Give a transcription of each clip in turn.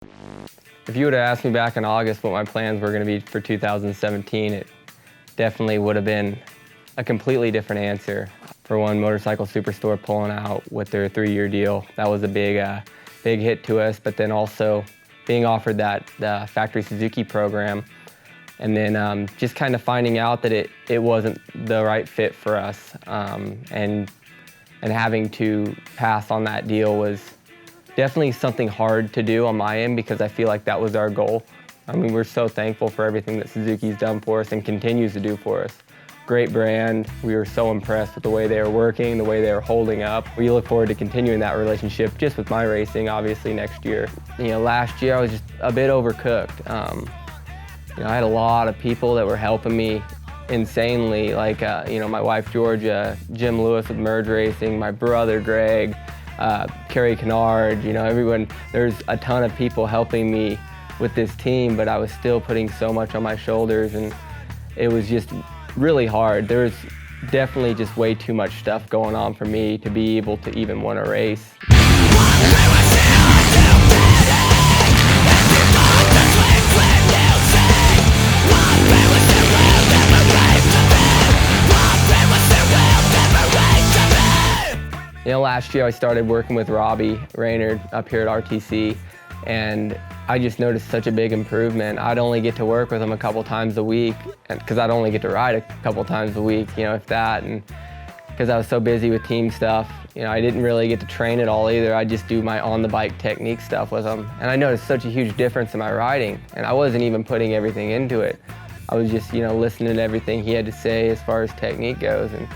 If you would have asked me back in August what my plans were going to be for 2017, it definitely would have been a completely different answer. For one, Motorcycle Superstore pulling out with their 3-year deal, that was a big hit to us, but then also being offered the Factory Suzuki program, and then just kind of finding out that it wasn't the right fit for us, and having to pass on that deal was definitely something hard to do on my end, because I feel like that was our goal. I mean, we're so thankful for everything that Suzuki's done for us and continues to do for us. Great brand. We were so impressed with the way they were working, the way they were holding up. We look forward to continuing that relationship just with my racing, obviously, next year. You know, last year I was just a bit overcooked. You know, I had a lot of people that were helping me insanely, like, you know, my wife Georgia, Jim Lewis with Merge Racing, my brother Greg, Kerry Kennard, you know, everyone. There's a ton of people helping me with this team, but I was still putting so much on my shoulders, and it was just really hard. There's definitely just way too much stuff going on for me to be able to even want to race. You know, last year I started working with Robbie Reynards up here at RTC, and I just noticed such a big improvement. I'd only get to work with him a couple times a week, because I'd only get to ride a couple times a week, you know, if that, and because I was so busy with team stuff, you know, I didn't really get to train at all either. I just do my on-the-bike technique stuff with him, and I noticed such a huge difference in my riding, and I wasn't even putting everything into it. I was just, you know, listening to everything he had to say as far as technique goes, and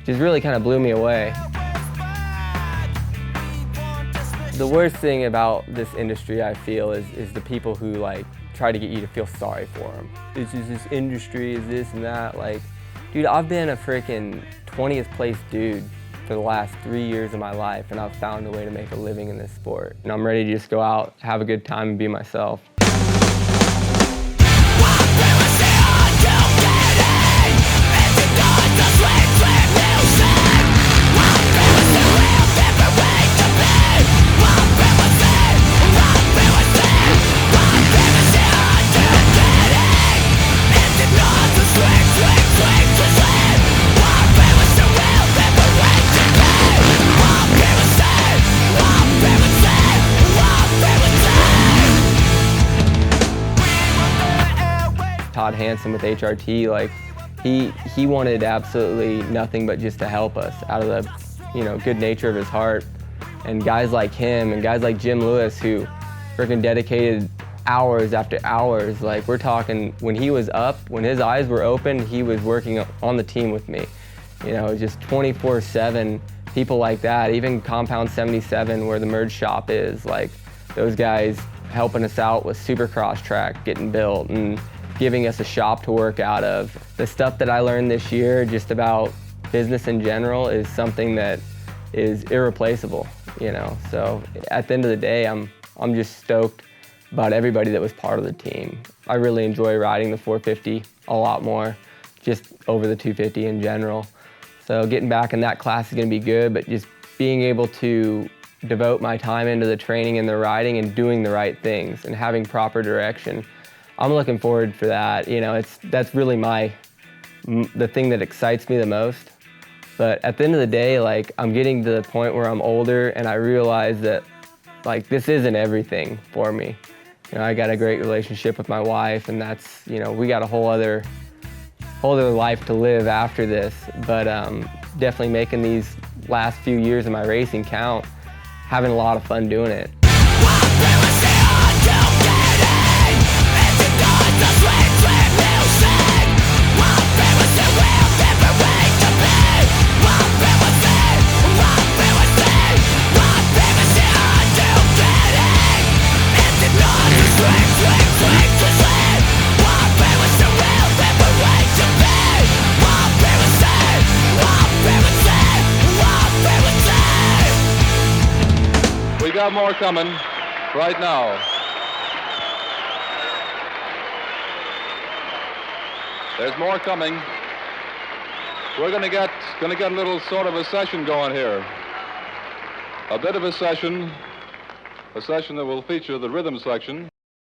just really kind of blew me away. The worst thing about this industry, I feel, is the people who, like, try to get you to feel sorry for them. It's just this industry, is this and that. Like, dude, I've been a freaking 20th place dude for the last 3 years of my life, and I've found a way to make a living in this sport. And I'm ready to just go out, have a good time, and be myself. Todd Hansen with HRT, like, he wanted absolutely nothing but just to help us out of the, you know, good nature of his heart. And guys like him and guys like Jim Lewis, who freaking dedicated hours after hours. Like, we're talking, when he was up, when his eyes were open, he was working on the team with me. You know, just 24/7, people like that. Even Compound 77, where the merge shop is, like, those guys helping us out with Supercross track getting built and giving us a shop to work out of. The stuff that I learned this year just about business in general is something that is irreplaceable, you know. So at the end of the day, I'm just stoked about everybody that was part of the team. I really enjoy riding the 450 a lot more, just over the 250 in general. So getting back in that class is gonna be good, but just being able to devote my time into the training and the riding and doing the right things and having proper direction, I'm looking forward for that. You know, that's really the thing that excites me the most. But at the end of the day, like, I'm getting to the point where I'm older and I realize that, like, this isn't everything for me. You know, I got a great relationship with my wife, and that's, you know, we got a whole other life to live after this. But definitely making these last few years of my racing count, having a lot of fun doing it. We got more coming right now. There's more coming. We're gonna get a little sort of a session going here. A bit of a session a session that will feature the rhythm section.